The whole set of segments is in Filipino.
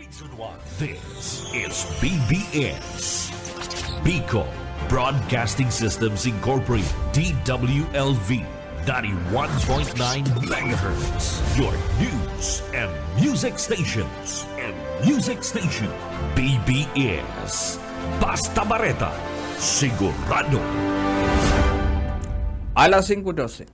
Reason why this is BBS, Bicol Broadcasting Systems Incorporated, DWLV 91.9 MHz, your news and music stations. BBS, Basta Bareta, Sigurado. Alas 5:12.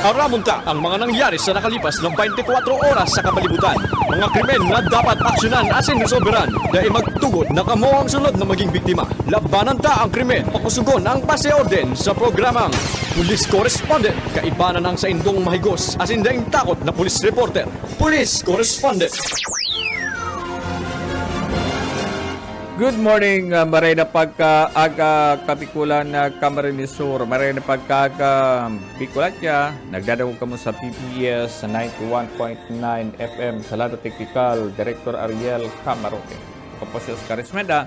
Aramunta ang mga nangyari sa nakalipas ng 24 oras sa kapalibutan. Mga krimen na dapat aksyonan asin resolveran dahil magtugod na kamo ang sunod na maging biktima. Labanan ta ang krimen, pakusugon ang paseorden sa programang Police Correspondent. Kaibanan ang sa indong mahigos asin daing takot na police reporter. Police Correspondent. Good morning, maray na pagka-aga Kapikulan na Camarines Sur. Maray na pagka-aga Bicolatya. Nagdadawag kamo sa PBS sa 91.9 FM sa Lado Technical, Director Ariel Camarote. Kapos Karismeda.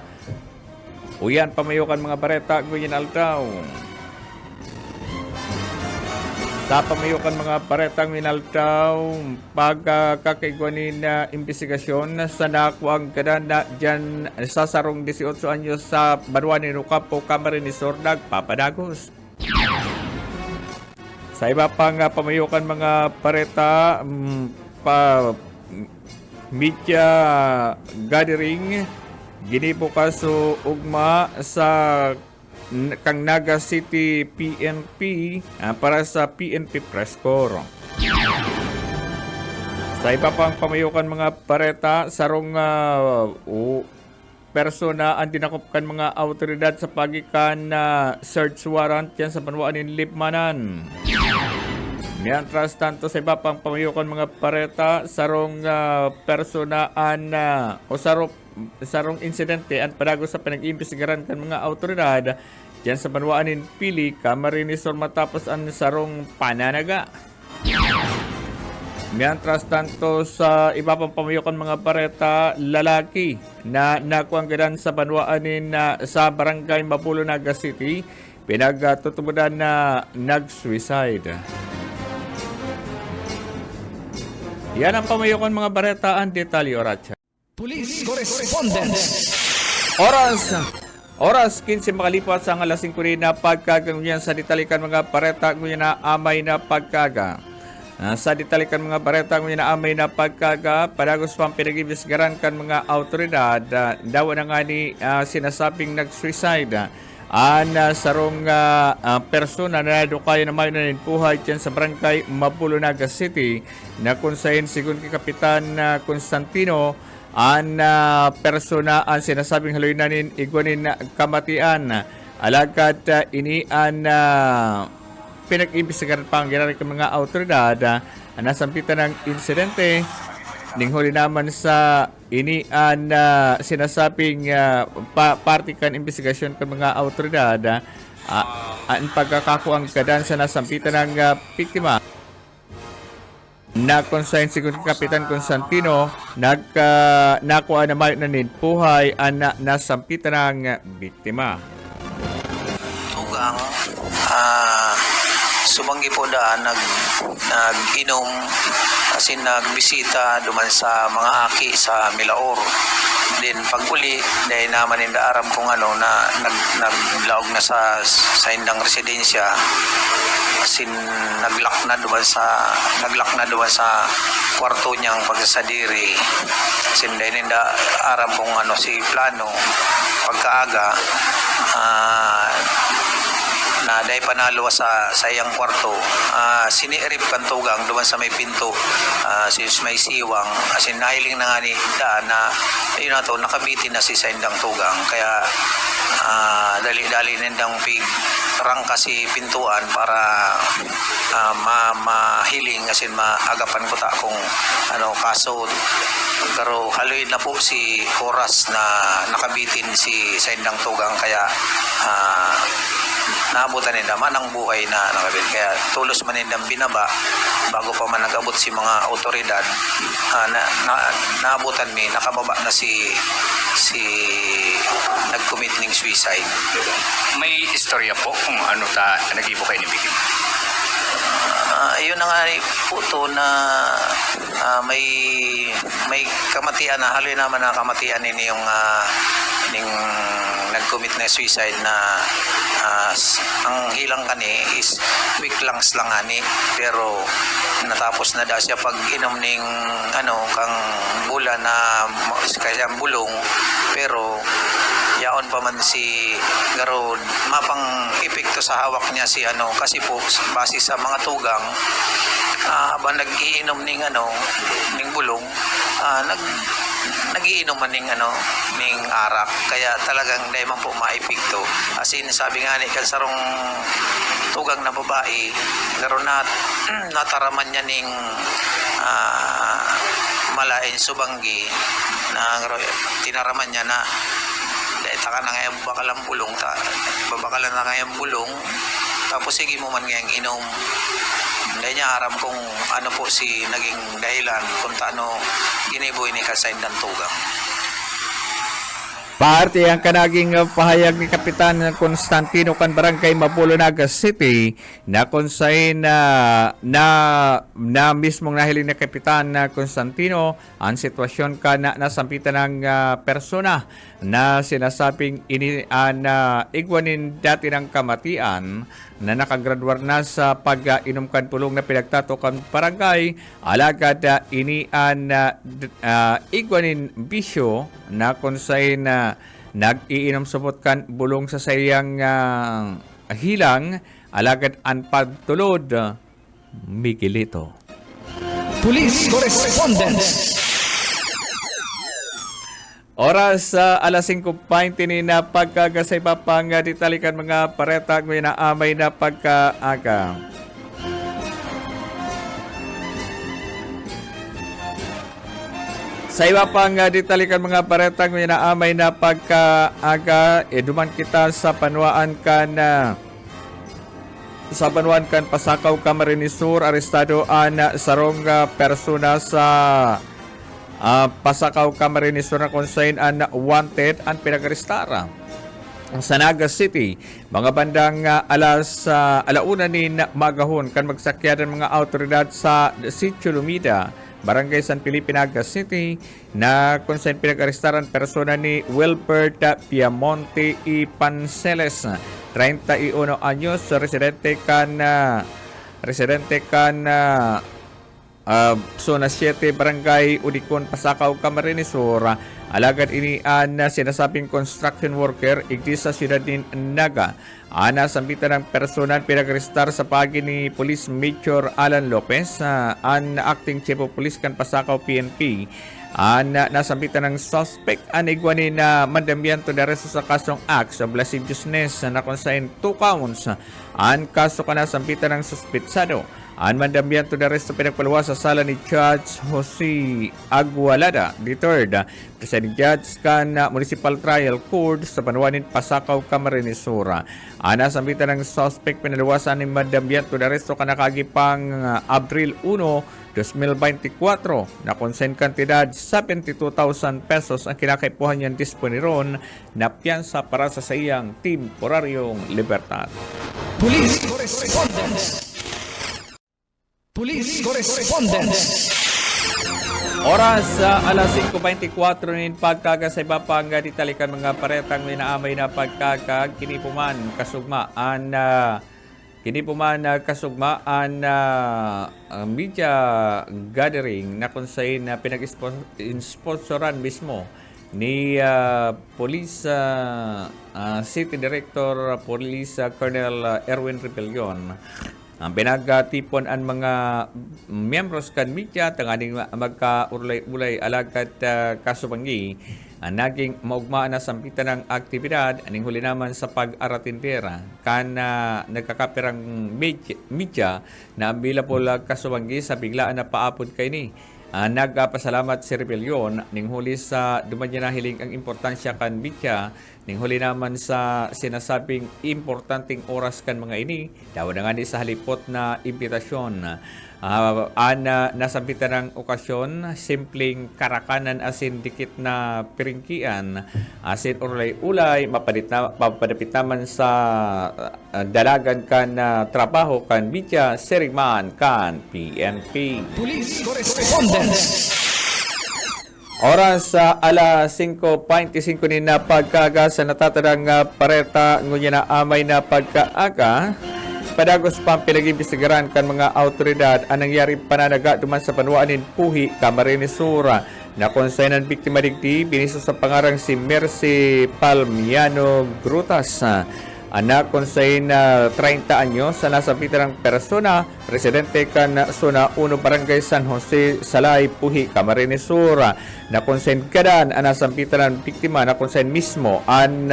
Uyan, pamayukan mga bareta, Guyan Altaw. Sa pamayukan mga baretang minaltaw, pagkakaigwanin na investigasyon sa nakuang kadan na dyan sa sarong 18 anyos sa Banuan ni Nucapo, Camarines Sur, nagpapadagos. Sa iba pang pamayukan mga bareta, media gathering, ginibukas so ugma sa kang Naga City PNP para sa PNP Press Corps. Sa iba pang pamayukan mga pareta, sarong persona ang dinakupkan mga autoridad sa pagikan na search warrant yan sa Banuanin Libmanan. Mientras tanto sa iba pang pamayukan mga pareta, sarong personaan o sarong insidente at padago sa pinag-iimbestigaran kan mga autoridad diyan sa Banuanin Pili, Camarines Sur matapos ang sarong pananaga. Mientras tanto sa iba pang pamayukan mga pareta, lalaki na nakuanggadan sa Banuanin sa Barangay Mapulo, Naga City, pinagtutubudan na nag-suicide. Yan ang pamayukan mga bareta, ang detalye oratsa. Police Correspondent. Oras 15 makalipat sa alas 5 rin na pagkaganyan sa detalikan mga bareta ngunyan na amay na pagkaga. Sa detalikan mga bareta ngunyan na amay na pagkaga, padagos pang pinag-imbestigaran kan mga autoridad, daw na nga ni sinasabing nag-suicide. Sarong persona na nadukay na may naninpuhay dyan sa Barangay Mapulo, Naga City na kunsahin sigun kay Kapitan Constantino persona ang sinasabing haluinanin igwanin na kamatian alagad inian pinag-imbestigaran pang ginari ng mga autoridad nasampitan ng insidente ninghuli naman sa inian sinasabing partikan investigasyon ng mga autoridad ang pagkakakuang kadan sa nasampitan ng biktima na konsahin si Kapitan Constantino nakuha na may naninpuhay ang nasampitan ng biktima. Tugang sumanggi po daan nag-inom kasi nagbisita duman sa mga aki sa Milaor. Then pag-uli dahil naman yung aram kung ano na naglaog na sa indang residensya asin naglak na duman sa kwarto niyang pagsasadiri asin dahil yung aram kung ano si plano pagkaaga na dahil panalo sa iyang kwarto sinirip kan tugang duman sa may pinto may siwang asin nahiling na nga ni daan na ayun na to nakabitin na si sa indang tugang kaya dali-dali nindang rangka si pintuan para mahiling asin maagapan ko ta kung ano kaso pero haloy na po si oras na nakabitin si sa indang tugang kaya naabutan nila manang buhay na nakabit. Kaya tulos man nila binaba bago pa man nag-abot si mga otoridad, naabutan mi nakababa na si nag-commit ng suicide. May istorya po kung ano ta nag-ibo kayo ni Biktima. Yun na nga po to na may kamatian na haloy naman na kamatian ni yung ning nag-commit na suicide na ang hilang kani is weak lungs lang ani, pero natapos na daw siya pag inom ning kang bula na kaya bulong, pero yaon pa man si garo mapang epekto sa hawak niya si kasi po base sa mga tugang habang nag-iinom ning bulong, nagiinom man ning arak, kaya talagang dahil man po maepekto. As in, sabi nga ni kansarong tugang na babae, garo na nataraman niya ning malain subanggi na garo tinaraman niya na taka na ngayon bakalang bulong babakalan na ngayon bulong, tapos sige mo man ngayong inom. Hindi niya aram kung ano po si naging dahilan kung taano giniboy ni Kasain ng tugang. Parte ang kanaging pahayag ni Kapitan Constantino kan Barangay Mapulo, Naga City na kung saan na mismong nahiling na Kapitan Constantino ang sitwasyon ka na nasampitan ng persona na sinasabing igwanin dati ng kamatian na nakagraduar na sa pag-inom kan pulong na pinagtatokan barangay, alagad igwanin bisyo na kung saan nag-iinom subot kan bulong sa sayang hilang, alagad ang pagtulod Miguelito. Police Correspondence. Oras sa alas 5:20 na pagkagasay pa pang ditalikan mga pareta ngayon na amay na pagkaaga. Sa iba pang ditalikan mga pareta ngayon na amay na pagkaaga, duman kita sa Panuan kan Pasakaw, Camarines Sur, arestado ang sarong persona sa Pasakaw, Camarines Sur na kung saan ang wanted ang pinag-arestara. Sa Naga City, mga bandang alauna ni magahon kan magsakyadan mga autoridad sa Sitio Lumida, Barangay San Felipe, Naga City, na kung saan pinag-arestaran persona ni Wilbert Piamonte y Panceles, 31 anyos, residente kan Zona 7, Barangay Udikon, Pasakaw, Camarines Sur. Alagad ini sinasabing construction worker igdi sa siyudad ni Naga. Sambitan ng personal pinag-arestar sa pagi ni Police Major Alan Lopez, ang acting chief of police kan Pasakaw PNP. Nasambitan ng suspect igwanin na mandambian to the rest sa kasong acts of lasciviousness na kung saan 2 counts. Ang kaso ka nasambitan ng suspitsado. Ang mandambian to the rest pinagpalawa sa sala ni Judge Jose Agualada III, Presiding Judge kan Municipal Trial Court sa Panuanin, Pasakaw, Camarines Sur. Nasambitan ng suspect pinalawasan ni mandambian to the rest kanakagipang Abril 1, 2024 na konsen kantidad 72,000 pesos ang kinakaipuhan niyang disponiron na piyansa para sa sayang temporaryong libertad. Police Correspondence. Police Correspondence. Oras sa alas 5:24 nin pagkaga sa iba pang ditalikan mga paretang minaamay na pagkaga kinipuman kasugmaan media gathering na kung saan pinag-sponsoran mismo ni Police City Director Police Colonel Erwin Rebellion. Ang pinagtipon ang mga miyembros kan media tanganing magkaulay-ulay alagad kasubangi ang naging maugmaan na sampitan ng aktibidad aning huli naman sa pag-aratindera kan nagkakapirang media na available kasubangi sa biglaan na paapod kay ni. Nagpasalamat si Rebellion ning huli sa dumanya na hiling ang importansya kan media Ning huli naman sa sinasabing importanteng oras kan mga ini, daw na nga ni sa halipot na imbitasyon. Nasampitan ng okasyon, simpleng karakanan asin dikit na piringkian, asin ulay-ulay, mapadapit naman sa dalagan kan trabaho kan Bidya Serigman kan PNP. Police Correspondence. Oras sa alas 5:25 ni na pagkaga sa natatadang pareta ngunya na amay na pagkaaga. Padagos pa pinag-imbestigaran kan mga autoridad ang nangyari pananaga duman sa Panuanin Puhi, Camarines Sur na konsaynan biktima digdi biniso sa pangarang si Mercy Palmiano Grutas. Anak konsay na 30 anyos sa nasapitan ng persona, residente kan Zona 1 Barangay San Jose, Salay, Puhi, Camarines Sur. Na konsay kadan ang nasampitan ng biktima na konsay mismo ang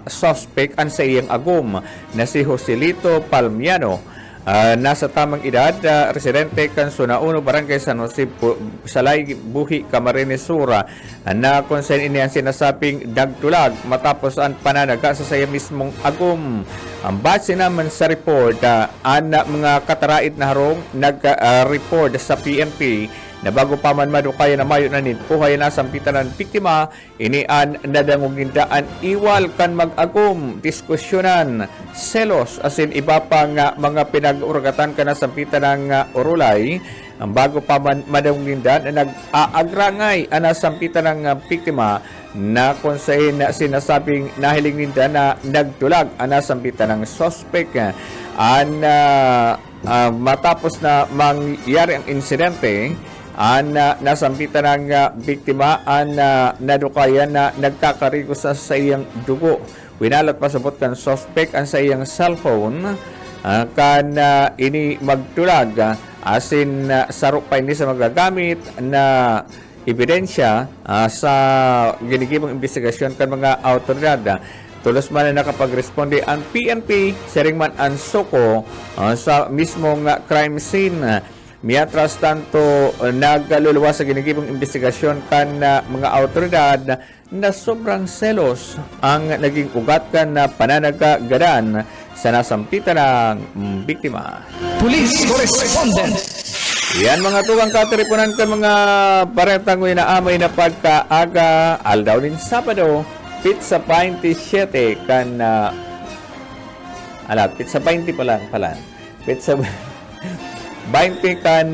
suspect ang sa iyang agum na si Joselito Palmiano. Nasa tamang edad, residente kan Zona 1 Barangay San Jose, Salay, Buhi, Camarines Sur, na konsen ini ang sinasabing dagtulag matapos ang pananaga sa saya mismong agum. Ang base naman sa report, ang mga kataraid na harong nag-report sa PNP na bago pa man madukaya na mayo na puhay na sampitan ng biktima, ini an nadangog nindaan iwal kan mag-agum, diskusyonan, selos, asin iba pang mga pinag-uragatan ka na sampitan ng urulay. Ang bago pa man madangog nindaan na nag-aagrangay ang sampitan ng biktima na kung sinasabing nahiling ninda na nagtulag ang sampitan ng suspect. Matapos na mangyari ang insidente, nasampitan ng biktima ang nadukayan na nagkakariko sa iyang dugo. Winalat pasabot kan suspect ang sa iyang cellphone kan ini magtulag asin sarok pa ini sa magagamit na ebidensya sa ginigibong investigasyon kan mga autoridad. Tulos man na nakapagresponde ang PNP, Seringman ang Soko sa mismong crime scene. Miatras tanto nagaluluwa sa ginigibong investigasyon kan mga autoridad na sobrang selos ang naging ugat kan na pananagagadan sa nasampitan ng biktima. Police Correspondence. Yan mga tuwang katiripunan kan mga paretang na amay na pagkaaga aldaw din Sabado, pizza 27 kan pizza 20 pala. Pizza 20 kan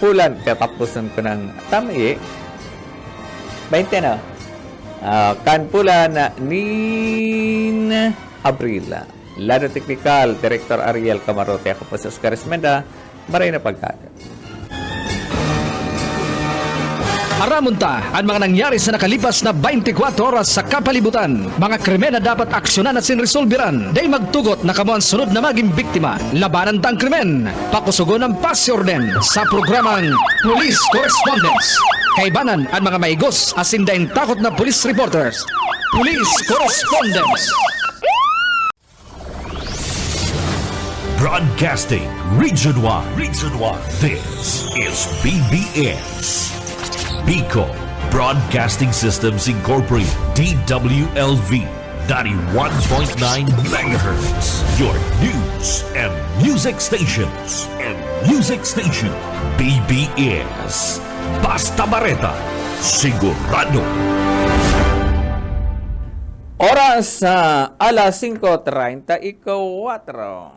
pulan katapusan ko ng tama 20 na kan pulan nin Abril. Lado Technical Director Ariel Camarote, ako po sa Oscar Esmenda. Maray na pagkaga. Aramunta ang mga nangyari sa nakalipas na 24 oras sa kapalibutan. Mga krimen na dapat aksyonan at sinresolbiran. Day magtugot na kamo ang sunod na maging biktima. Labanan tang krimen. Pakusugon ng pasiorden sa programang Police Correspondence. Kaibanan ang mga maigos asin daing takot na police reporters. Police Correspondence. Broadcasting Region 1. This is BBS. Bicol Broadcasting Systems Incorporated. DWLV 91.9 MHz. Your news and music stations. BBS. Basta Bareta. Sigurado. Oras sa alas 5:34.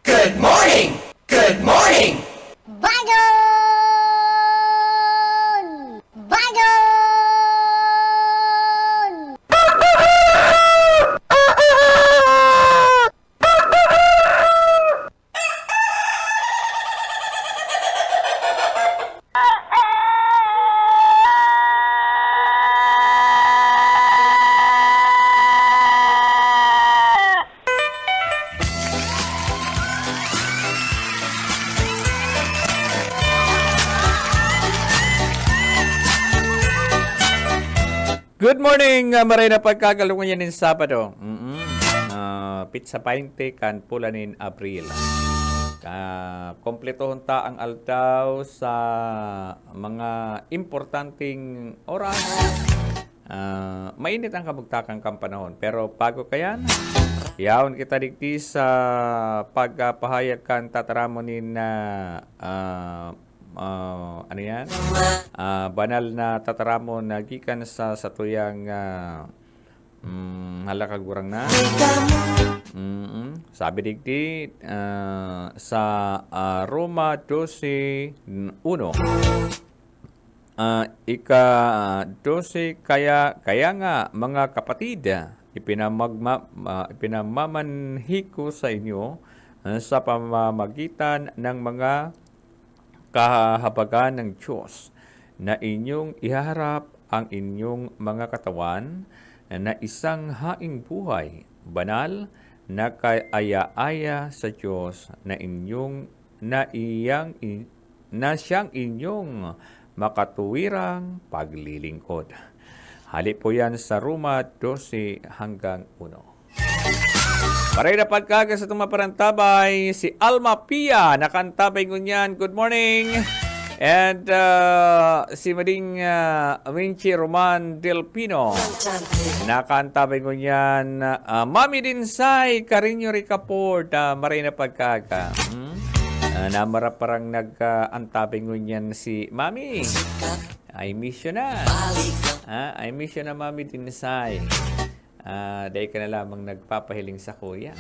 Good morning! Good morning! Bagon! Bagon! Good morning, maray na pagkagalungan yan ng Sabado. Pizza 20 kan pulanin Abril. Kompletohon ta ang aldaw sa mga importanteng oras. Mainit ang kabugtakang kampanahon. Pero bago kayan, yaon kita digdi sa pagpahayag kan tataramonin na ano yan? Banal na tataramon na gikan sa satuyang halakagurang na. Sabi digdi sa Roma 12:1. Ika-12 kaya nga mga kapatid, ipinamamanhi ko sa inyo sa pamamagitan ng mga kahabagan ng Diyos na inyong ihaharap ang inyong mga katawan na isang haing buhay, banal, na kaya-aya sa Diyos na siyang inyong makatuwirang paglilingkod. Hali po yan sa Roma 12:1. Paray na pagkaga sa tumaparantabay, si Alma Pia, nakantabay ngunyan. Good morning! And si Mading Vinci Roman Del Pino, nakantabay ngunyan. Mami Dinsay, Carino Ricaport, maray na pagkaga. Namara parang nag-antabay ngunyan si Mami. I miss you na. I miss you na, Mami Dinsay. Dahil ka na lamang nagpapahiling sa kuya.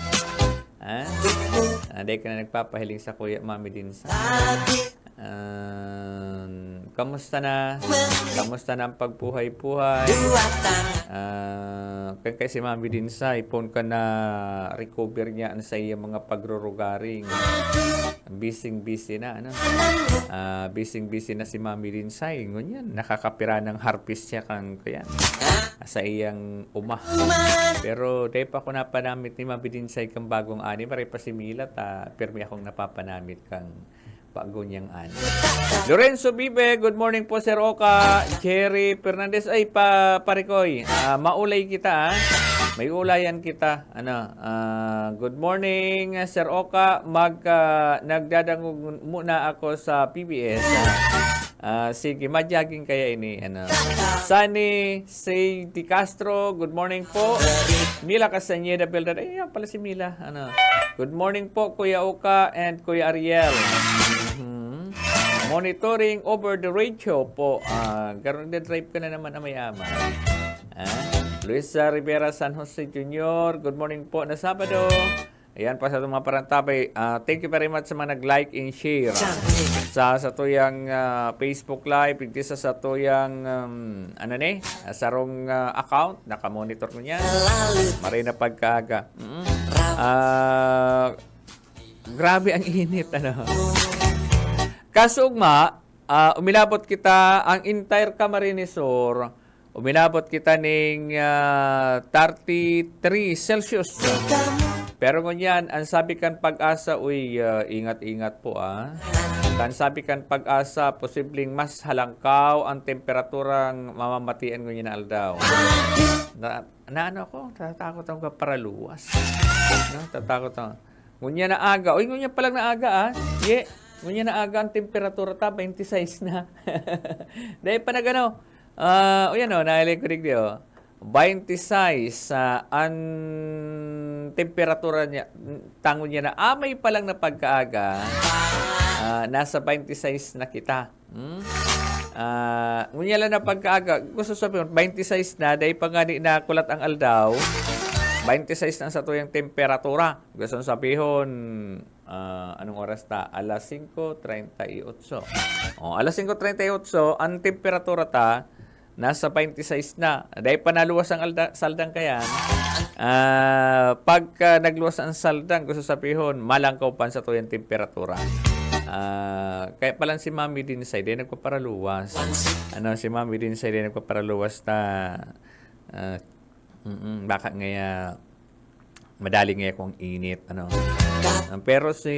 Dahil ka na nagpapahiling sa kuya, Mami Dinsay. Kamusta na? Kamusta na ang pagbuhay-buhay? Kaya si Mami Dinsay, phone ka na recover niya sa iyang mga pagrurugaring. Busy na, ano? Busy na si Mami Dinsay. Ngunyan, nakakapira ng harpist siya kang kaya sa iyang uma. Pero dahil pa ako napanamit ni Mami Dinsay kang bagong ani, maray pa si Mila, pirmi akong napapanamit kang bago niyang ani. Lorenzo Bibe, good morning po Sir Oka. Jerry Fernandez, ay parikoy. Maulay kita, may ulayan kita. Good morning Sir Oka. Nagdadangog muna ako sa PBS. Sige, madyaging kaya ini. Sunny Say Di Castro, good morning po. Mila Castañeda Belda, ay yan pala si Mila. Good morning po Kuya Oka and Kuya Ariel. Monitoring over the radio po. Garon na drive ka na naman na mayama. Luisa Rivera San Jose Jr., good morning po na Sabado. Ayan pa sa mga parantabay. Thank you very much sa mga nag-like and share sa tuyang Facebook Live, pigti sa tuyang sarong account, nakamonitor ko niyan. Maray na pagkaaga. Grabe ang init, Kasugma, umilabot kita ang entire Camarinesor, umilabot kita ng 33 Celsius. Pero ngunyan, ang sabi kan pag-asa, ingat-ingat po Kan sabi kan pag-asa, posibleng mas halangkaw ang temperaturang mamamatian ngunyan na aldaw. Tatakot ako paraluwas. Tatakot ako. Ngunyan na aga. Ngunyan palang na aga ngunyan na aga ang temperatura 26 na. Dahil pa na gano. Nahilig ko digdi 26 ang temperatura niya, tango niya na amay pa lang na pagkaaga, nasa 26 na kita. Ngunya lang na pagkaaga, gusto sabihin, 26 na, dahil pa nga na kulat ang aldaw, 26 na sa tuyang temperatura. Gusto sabihin, anong oras ta? Alas 5:38. Alas 5:38, ang temperatura ta, nasa 26 na. Dahil panaluwas ang saldang kayan, pagka nagluwas ang saldang, gusto sabihin, malangkaw pa sa tuyang temperatura. Kaya palang si Mami Dinsay, din nagpaparaluwas. Si Mami Dinsay, din nagpaparaluwas na baka ngaya madali ngaya kung init. Pero si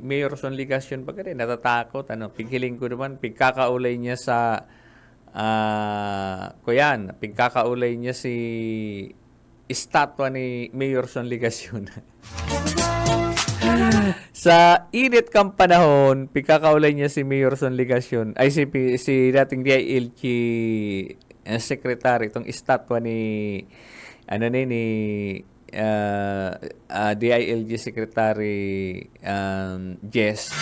Mayor Son Ligacion baga rin, natatakot. Pighiling ko naman, pigkakaulay niya sa pigkakaulay niya si estatwa ni Mayor Son Ligacion. Sa init kang panahon, pikakaulay niya si Mayor Sonligacion, ay si dating DILG secretary, itong estatwa ni, ni DILG secretary Jess.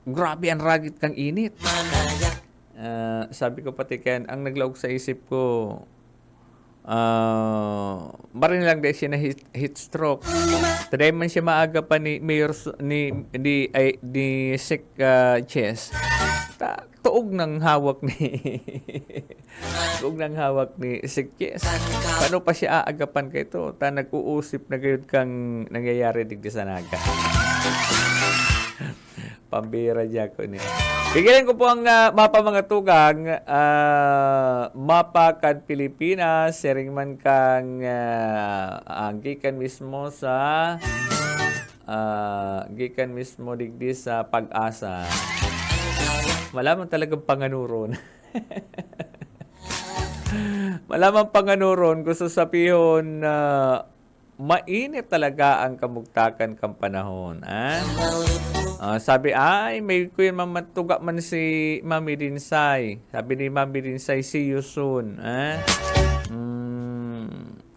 Grabe ang ragit kang init. Sabi ko pati Ken, ang naglaog sa isip ko, marin lang dahil siya na heat stroke. Taday man siya maaga pa ni Mayor ni Sec Chess. Tuog ng hawak ni tuog ng hawak ni Sec Chess. Paano pa siya aagapan kay ito? Nag-uusip na gayon kang nangyayari digdi sa naga. Pambira niya ko niya. Bigyan ko po ang mapa mga tugang. Mapa kan Pilipinas. Sering man kang gikan mismo sa gikan mismo digdi sa Pag-asa. Malaman talagang panganuron. Malaman panganuron. Gusto sabihin na mainit talaga ang kamugtakan kang panahon. Sabi, may kuya mamatuga man si Mami Dinsay. Sabi ni Mami Dinsay, see you soon.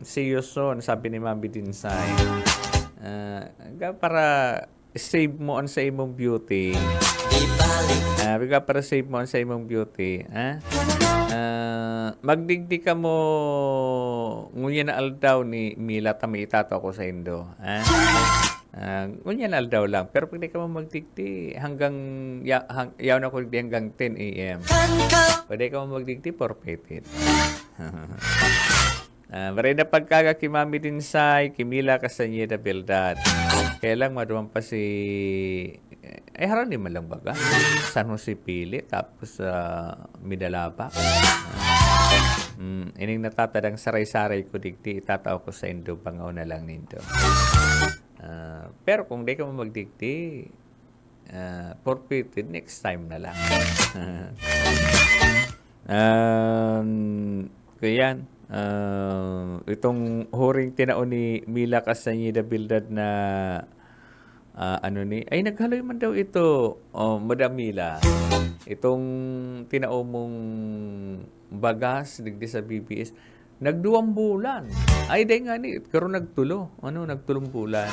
See you soon, sabi ni Mami Dinsay. Para save mo on sa imong beauty. Para save mo on sa imong beauty. Magdigdi ka mo ngunya na aldaw ni Mila tami itato ko sa Indo. Ngunya na aldaw lang. Pero pag di ka mo magdigdi hanggang yaw na ko digdi hanggang 10 a.m. Pwede ka mo magdigdi forfeited. Maray na pagkaga kay Mami Dinsay, Kimila Castañeda Beldad. Kaya lang maduman pa si harang di man lang baga. San Jose Pili, tapos Midalaba. Ining natatadang saray-saray ko digdi, itataw ko sa Indo, pangaw na lang nindo. Pero kung di ka mo magdigdi, forfeited, next time na lang. Kaya itong huring tinaon ni Mila Castañeda Bildad na ay naghaloy man daw ito, Madam Mila. Itong tinao mong bagas digdi sa BBS, nagduwang bulan. Ay day nga ni, karon nagtulo. Nagtulong bulan.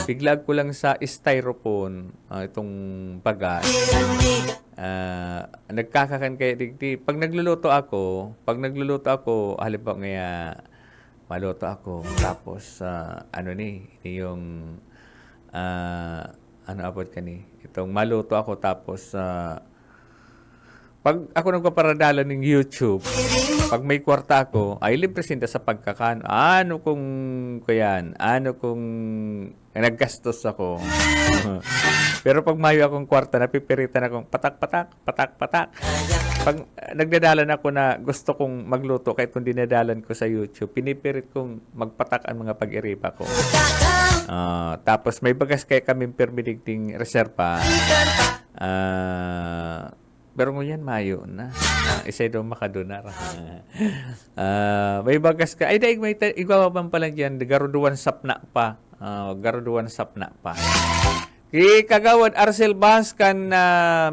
Biglag ko lang sa styrofoam itong bagas. Nagkakakan kaya digdi. Pag nagluluto ako, halimbawa ngaya maluto ako, tapos yung abot ka ni, itong maluto ako, tapos pag ako nagpaparadala ng YouTube, pag may kwarta ako, ay libre sinda sa pagkakan. Ano kung naggastos ako. Pero pag mayo akong kwarta, napipiritan akong patak-patak. Pag nagdadalan ako na gusto kong magluto, kahit kung dinadalan ko sa YouTube, pinipirit kong magpatak ang mga pag-iripa ko. Tapos may bagas kaya kaming permidigting reserva. Pero ngunyan mayo na. Isa'y daw makadonar. May bagas ka. Ay, daig may igwawaban pa lang dyan. Garuduan sapna pa. Kagawad Arcel Bas kan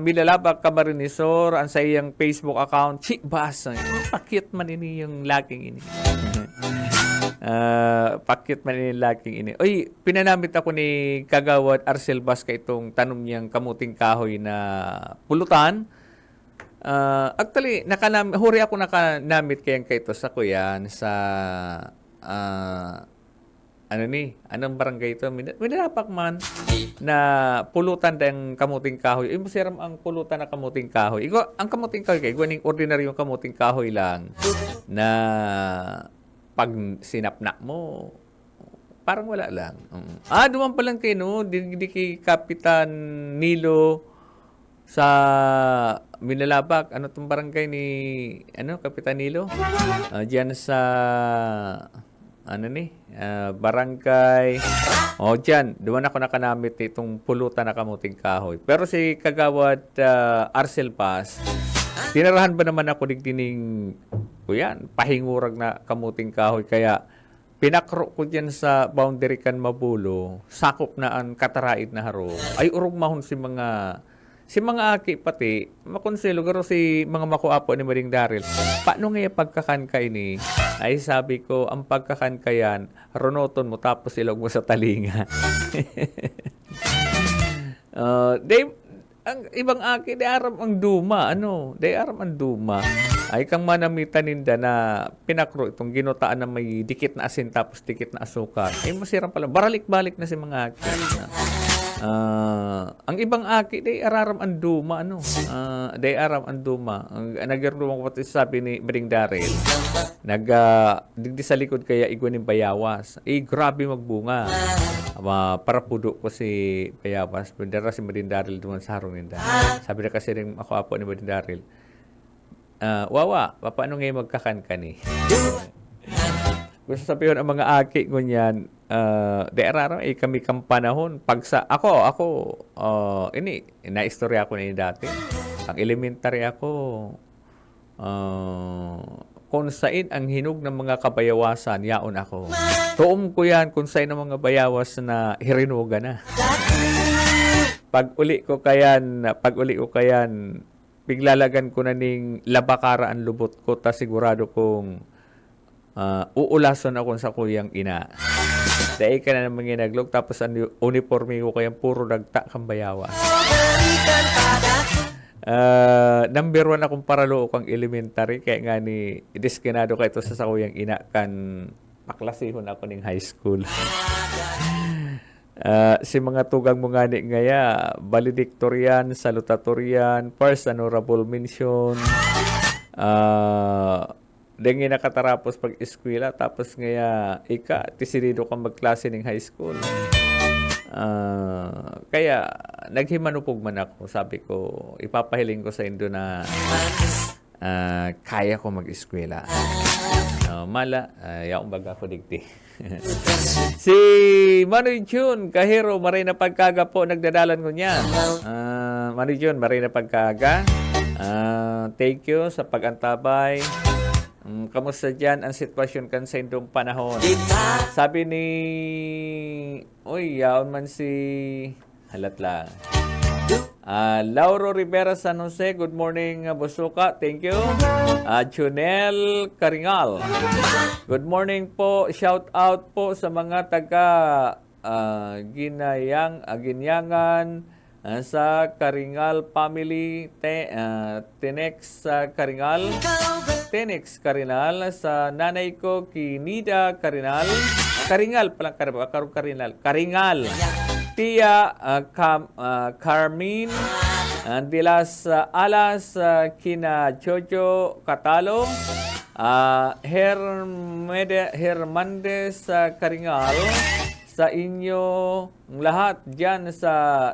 Milalabak Camarinesor ang sa iyang Facebook account. Si Bas. Pakit man ini yung laking ini. Oy, pinanamit ako ni Kagawad Arcel Bas ka itong tanong niyang kamuting kahoy na pulutan. Actually, huri ako nakanamit kayang kaito sa kuyan sa anong barangay ito? Minalapak man na pulutan ng kamuting kahoy. Masiram ang pulutan na kamuting kahoy. Ang kamuting kahoy kayo, ning ordinaryong kamuting kahoy lang na pag sinapnak mo, parang wala lang. Duman pa lang kayo, no? Di kay Kapitan Nilo sa Minalabak. Ano itong barangay ni Kapitan Nilo? Diyan sa barangay. Diyan. Doon ako nakanamit itong pulutan na kamuting kahoy. Pero si Kagawad Arcel Paz, tinarahan ba naman ako digdining kuyan, pahingurag na kamuting kahoy. Kaya pinakro ko dyan sa boundary kan Mabulo, sakop na ang kataraid na haro, ay urog mahon si mga aki pati, makonselo garo si mga makuapo ni Maring Daryl. Paano nga pagkakan ka ini? Ay sabi ko, ang pagkakan ka yan, runoton mo tapos ilog mo sa talinga. Ang ibang aki, di aram ang duma. Di aram ang duma. Ay kang manamitan ninda na pinakro itong ginutaan na may dikit na asin tapos dikit na asukar. Ay masirang pala. Baralik-balik na si mga aki. Ang ibang aki, di araram ang duma. Di aram ang duma. Nagkaroon ko pati sabi ni Maring Daryl. Digdi sa likod kaya igwan ng bayawas. Grabe magbunga. Para pudo ko si bayawas. Bendera si Maring Daryl duman sa harong ninda. Sabi na kasi rin ako apo ni Maring Daryl. Wawa, paano ngayon magkakan ka ni? Gusto sabihin ang mga aki ngunyan, de araro kami kang panahon. Naistorya ako na dati. Ang elementary ako, kung saan ang hinog ng mga kabayawasan, yaon ako. Tuom ko yan kung saan ang mga bayawas na hirinuga na. Pag uli ko kayan, biglalagan ko na ning labakara ang lubot ko, ta sigurado kong uulason ako sa kuyang ina. Dahil ka na naman ginaglog, tapos ang uniforme ko kayang puro nagta kang bayawa. Number 1 akong paralo kang elementary, kaya nga ni diskinado ka ito sa kuyang ina kan paklasihon ako ning high school. Si mga tugang mo nga ni ngaya, valedictorian, salutatorian, first honorable mention, dahil nakatarapos pag-eskwela, tapos ngaya, tisirido kang magklase ng high school. Kaya, naghimanupog man ako. Sabi ko, ipapahiling ko sa Indo na kaya ko mag-eskwela. Yaong baga ko digdi. Si Manoy Jun, kahero, maray na pagkaga po, nagdadalan ko niya. Manoy Jun, maray na pagkaga. Thank you sa pag-antabay. Kamusta dyan ang sitwasyon kan sa indong panahon? Sabi ni... yaon man si... Halat lang. Lauro Rivera San Jose, good morning, Busuka. Thank you. Junel Karingal. Good morning po. Shout out po sa mga taga Ginyangan sa Karingal family. Tenex Karingal. Tenex Karinal, sa nanay ko, Kinida Karinal. Karingal palang Karinal. Karingal. Tia Carmine Dilas Alas, kina Jojo Catalo, Hermandes Karingal, sa inyo lahat dyan sa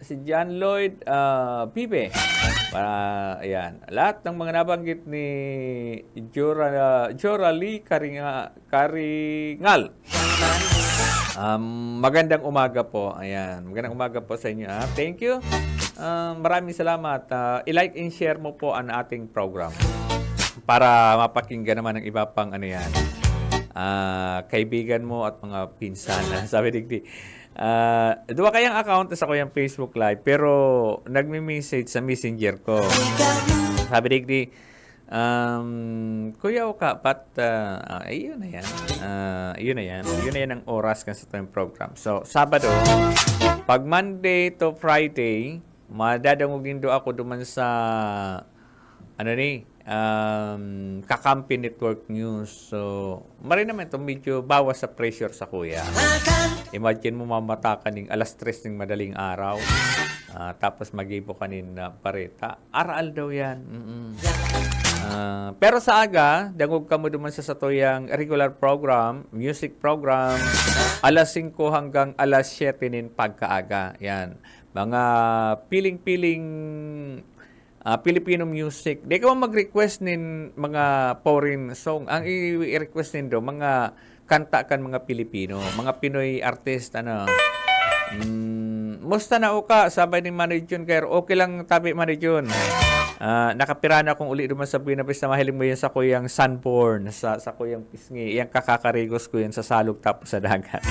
si John Lloyd Pibe. Ayan. Lahat ng mga nabanggit ni Jora Lee Karingal. Magandang umaga po. Ayan. Magandang umaga po sa inyo. Thank you. Maraming salamat. I-like and share mo po ang ating program para mapakinggan naman ng iba pang kaibigan mo at mga pinsan. Sabi digdi. Dua kayang account sa ko yung Facebook Live, pero nagme-message sa Messenger ko. Sabi digdi, Kuya Okapat, yun na yan. Yun na yan ang oras kan sa itong program. So, Sabado, pag Monday to Friday, madadangugin do ako duman sa Kakampi Network News. So, marin naman ito medyo bawas sa pressure sa kuya. Imagine mo mamata ka ng alas 3 ng madaling araw. Tapos mag-ibo ka ng pareta. Aral daw yan. Pero sa aga, dangog ka mo duman sa satoyang regular program, music program, alas 5 hanggang alas 7 nin pagkaaga. Yan. Mga piling-piling Filipino music. Di ka mag-request nin mga foreign song. Ang i-request nindo, mga kanta kan mga Pilipino, mga Pinoy artist, musta na uka, sabay ni Manoy Jun, kaya okay lang tabi Manoy Jun. Nakapira na akong uli duman sa Buena Vista. Mahiling mo yan sa kuyang Sanborn, sa kuyang pisngi. Iyang kakakarigos ko yan sa salog tapos sa dagat.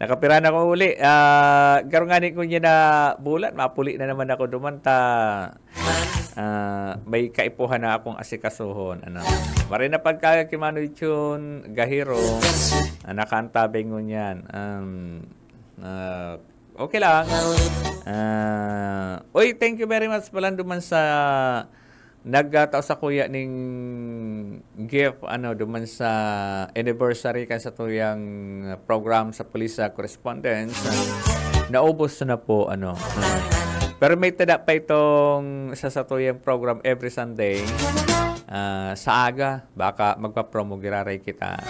Nakapira na ako uli. Garunganin ko niya na bulan. Mapuli na naman ako duman may kaipuhan na akong asikasuhon. Marin na pagkakimano yun, gahiro. Nakaantabay ko niyan. Okay lang. Uy, thank you very much pala duman sa nagtao sa kuya ning gift duman sa anniversary kan sa tuyang program sa Police Correspondence. Naubos na po pero may tada pa itong sa tuyang program every Sunday sa aga baka magpa-promo giraray kita.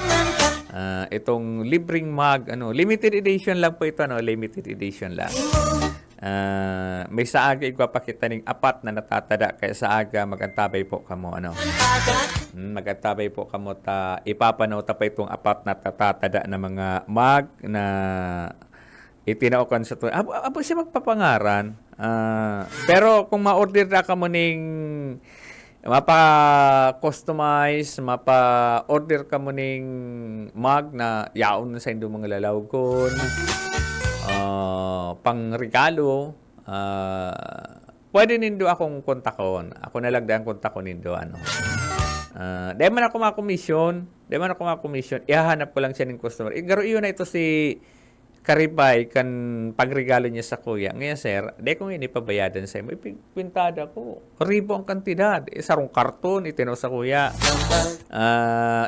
Itong libreng mug limited edition lang po ito limited edition lang. May sa aga igpapakita ning apat na natatada kaya sa aga magantabay po kamo magantabay po kamo ipapanaw ta pa itong apat na natatada na mga mug na itinaukan sa abo siya magpapangaran. Pero kung ma-order na kamo ning mapa-customize, mapa-order ka mo ning mug na yaon sa inyong mga lalawgon, pang-regalo, pwede nindo akong kontakon. Ako na lang dahil kontakon nindo. Dahil man ako ma-commission, ihahanap ko lang siya ng customer. Garo iyon na ito si Karibay kan pagregalo niya sa kuya. Ngayon, sir, di ko ngayon ipabayadan sa iyo. Pintada ko. Ribo ang kantidad. Sarong karton, itino sa kuya.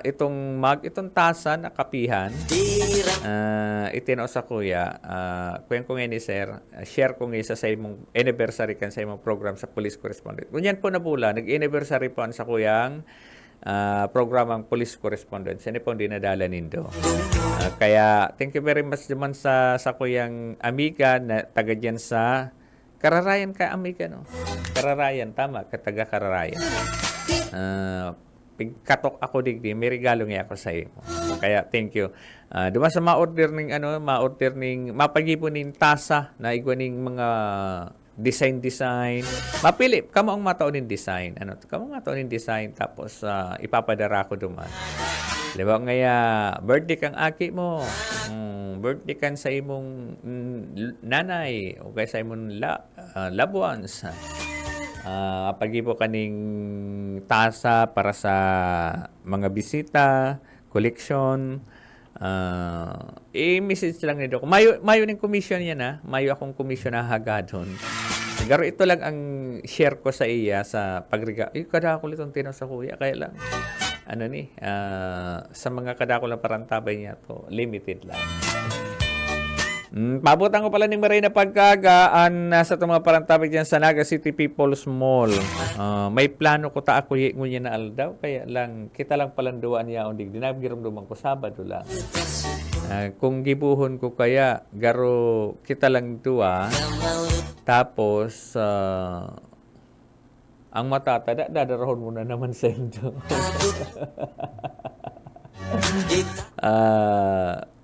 Itong mug, itong tasa na kapihan, itino sa kuya. Kuyan ko ngayon, sir, share ko ngayon sa imong anniversary kan sa imong program sa Police Correspondent. Kunyan po na bula, nag-anniversary po sa kuyang programang Police Correspondence. Yan po dinadala nindo. Kaya thank you very much naman sa kuyang amiga na taga dyan sa Kararayan ka amiga Kararayan, tama, kataga Kararayan. Pigkatok ako digdi, may regalo nga ako sa iyo. Kaya thank you. Duma sa ma-order ning mapagipon ning tasa na igwa ning mga design. Mapili kamo ang mataon ning design. Kamo mataon ning design tapos ipapadara ko duman. Diba ngaya birthday kang aki mo. Birthday kan sa imong nanay o kay sa imong loved ones. Pagibo kaning tasa para sa mga bisita, collection. I-message lang nito. Mayo ning commission yan Mayo akong commission na hagadon. Siguro ito lang ang share ko sa iya sa pagriga. Kada ko litong tinaw sa kuya. Kaya lang, sa mga kada ko lang parantabay niya to, limited lang. Pabutan ko pala ni Maray na pagkagaan sa itong mga parantabay dyan sa Naga City People's Mall. May plano ko ako ngunya na aldaw. Kaya lang, kita lang palang duwaan niya ondig. Dinagirumduman ko Sabado lang. Kung gibuhon ko kaya, garo kita lang duwa. Tapos, ang matatada, dadarahon mo na naman sa inyo.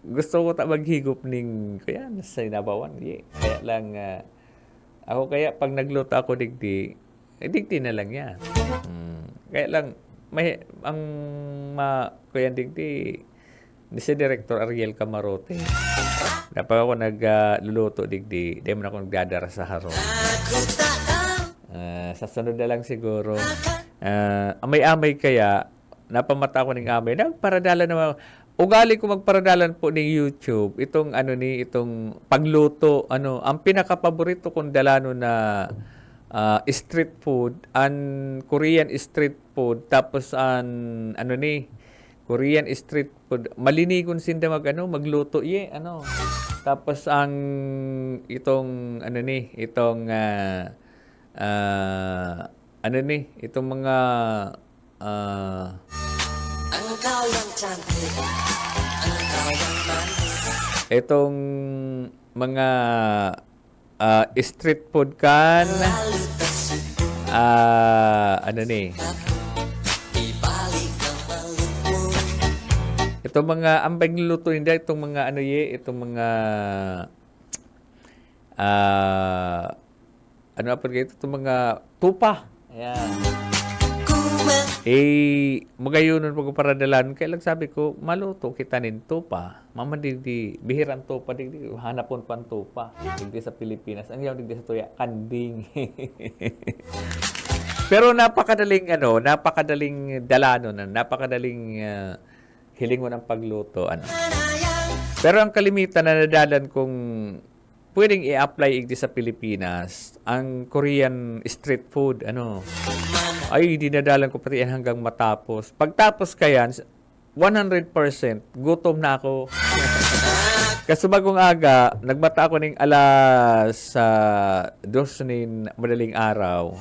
Gusto ko maghigop ning kaya sa inabawan. Kaya lang, ako kaya pag nagluto ako digdi na lang yan. Kaya lang, kuya digdi, ni si Director Ariel Camarote. Dapat ako nagluluto digdi, di man ako nagdadara sa haro. Sa sunod na lang siguro. Amay-amay kaya, napamata ko ng amay. Nagparadala naman. Ugali ko magparadalan po ng YouTube. Itong itong pagluto. Ang pinaka-paborito kong dalano na street food. Korean street food. Tapos Korean street food. Malinigon sinda magluto. Tapos itong itong mga itong mga street food kan itong mga ambag niluto hindi itong mga itong mga ano pa kayo ito mga tupa. Ayan. Magayonon po ko para dalan. Kaya lang sabi ko, maluto kita nin tupa. Mama, di bihiran tupa, di hanapon pa ang tupa. Hindi sa Pilipinas. Ang yaw, di sa tuya, kanding. Pero napakadaling dalano na, napakadaling hilingon ang pagluto. Pero ang kalimitan na nadalan kong pwedeng i-apply igdi sa Pilipinas, ang Korean street food, ay dinadalan ko pati yan hanggang matapos. Pagtapos kayan, 100% gutom na ako. Kasi bagong aga, nagmata ako ng alas 2 nin madaling araw.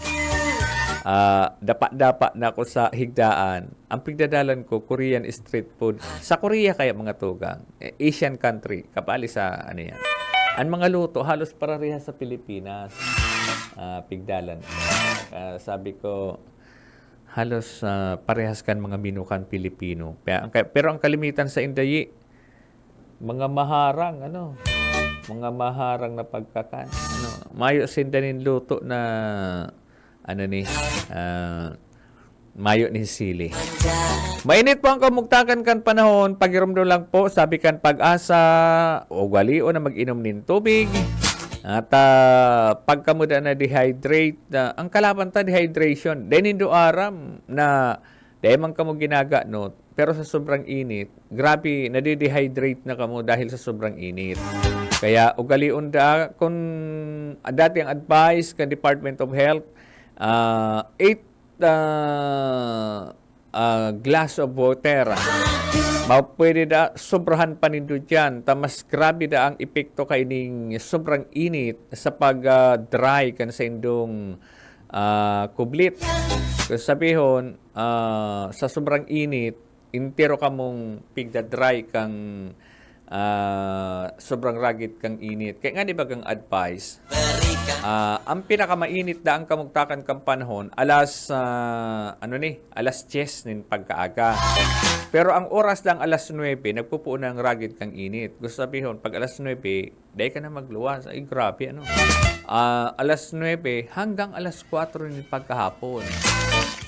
Dapa-dapa na ako sa higdaan. Ang pigdadalan ko, Korean street food. Sa Korea kaya mga tugang, Asian country, kapali sa ano yan. Ang mga luto, halos parehas sa Pilipinas. Pigdalan. Sabi ko, halos parehas kan mga minukan Pilipino. Pero ang kalimitan sa Indayi, mga maharang, mga maharang na pagkakan. Mayo sindanin luto na, mayo ni sili. Mainit po ang kamugtakan kan panahon, pagiramdam lang po, sabi kan pag-asa, o walion na mag-inom nin tubig. At pagkamuda na dehydrate, ang kalaban ta dehydration. Then indo aram na dahil man kamo ginaga, no? Pero sa sobrang init, grabe, nade-dehydrate na kamo dahil sa sobrang init. Kaya ugalion da, kung dati ang advice ka Department of Health, 8 glass of water. Pwede da sobrahan pa nindo dyan. Mas grabe da ang epekto kaining sobrang init sa pag-dry kan sa indong kublit. Kasi sabihon, sa sobrang init, intero ka mong pigda-dry kang sobrang ragit kang init. Kaya nga di ba kang advice? Ang pinakamainit da ang kamugtakan kang panahon, alas 10 nin pagkaaga. Pero ang oras lang alas 9, nagpupuo ng ragit kang init. Gusto sabihin, pag alas 9, dahi ka na magluwas. Ay, grabe, alas 9 hanggang alas 4 nin pagkahapon.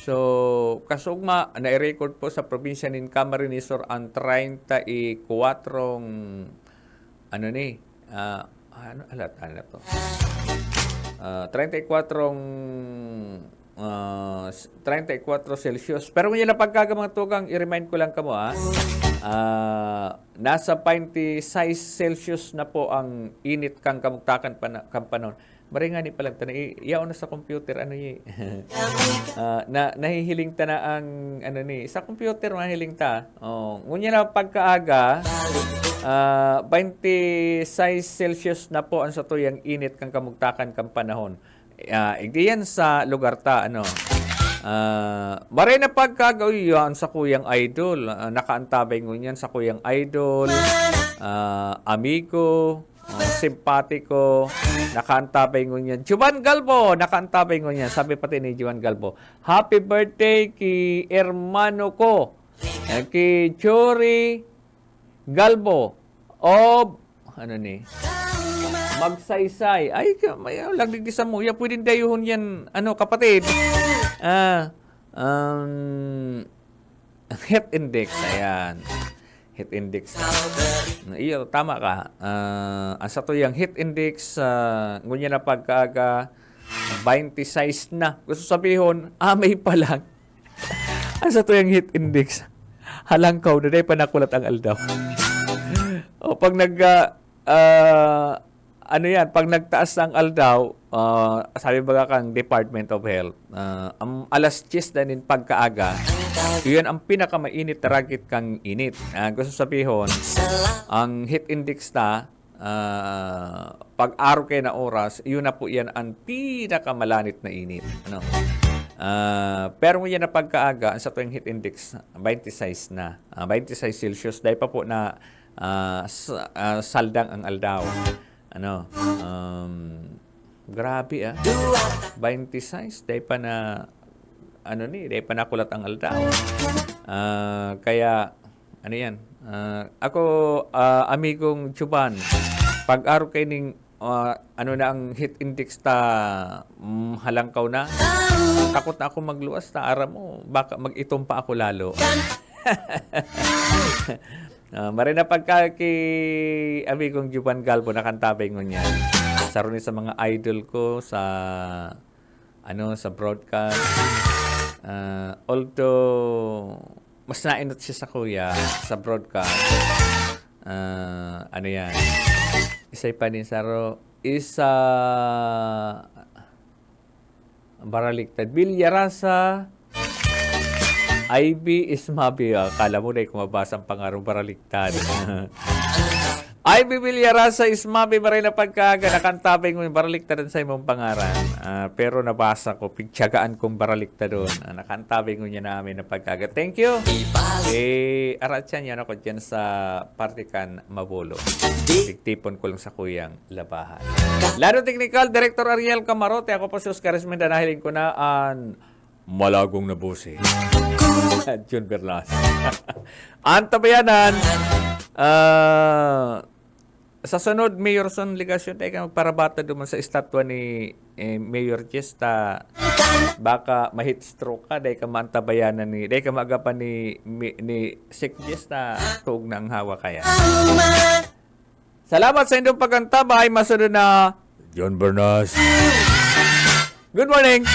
So, kasugma, na-record po sa probinsya nin Camarines Sur ang 34 34 Celsius. Pero kung yan ang pagkagamang tugang, i-remind ko lang kamo, nasa 26 Celsius na po ang init kang kamugtakan kampanon. Maringa ni palang tanay, iyaw na sa computer, nahihiling ta na ang, sa computer, mahihiling ta. Ngunyan na pagkaaga, 26 Celsius na po ang satuyang init kang kamugtakan kang panahon. Igdi yan sa lugar ta, maray na pagkagawiyan sa Kuyang Idol. Nakaantabay ngunyan sa Kuyang Idol, amigo, simpatiko, nakaantabay ngunyan. Juan Galbo, nakaantabay ngunyan. Sabi pati ni Juan Galbo, happy birthday ki hermano ko, ki Chori Galbo of Magsaysay. Ay, lagdig di sa muya. Pwede dayuhon yan, kapatid. Heat index. Ayan. Heat index. Iyo, tama ka. Ang sa to yung heat index, ngunya na pagkaaga, 26 na. Gusto sabihin, may pa lang. Ang sa to yung heat index, halangkaw na dahil panakulat ang aldaw. O pag pag nagtaas ang aldaw, sabi ba kang Department of Health, alas 10 na nin pagkaaga, yun ang pinakamainit na ragit kang init. Gusto sabihin, ang heat index na, pag araw kayo na oras, yun na po yan ang pinakamalanit na init. Pero yan na pagkaaga, sa tuwing heat index, 26 na. 26 Celsius, dahil pa po na saldang ang aldaw. Grabe 26, dahil pa na dahil pa nakulat ang aldaw. Kaya yan, ako amigong Chuban, pag-araw kayo ning ano na ang heat index ta halangkaw na. Takot na ako magluwas ta ara mo. Baka mag-itom pa ako lalo. Mari na pagka kay amigong Juban Galbo nakantabay ngon yan. Saro ni sa mga idol ko sa sa broadcast. Although mas nainot siya sa kuya sa broadcast. Ano yan? Isa'y pa din saro. Isa baraliktad. Bilyarasa IB is mabi. Kala mo na kumabasa ang pangarong baraliktad. IB Bilyarasa is mabi maray na pagkaga. Nakantabay ko yung baraliktad sa imong pangaran. Pero nabasa ko. Pigtyagaan kong baraliktad doon. Nakantabay ko niya namin na pagkaga. Thank you. Aratyan yan ako dyan sa Partikan Mabolo. Tigtipon ko lang sa kuyang labahan. Laro Technical Director Ariel Camarote. Ako po si Oscar Esmenda. Nahiling ko na ang malagong na busi. June Berlas. Antabayanan. Sa sunod, Mayor Son Ligasyon, tayo ka magparabata duman sa estatwa ni Mayor Chesta. Baka ma-hit stroke ka, dahil ka maantabayanan ni, dahil ka maagapan ni Sek Chesta, tuog na ang hawa kaya. Salamat sa inyong pagkantabay. Masunod na John Bernas. Good morning!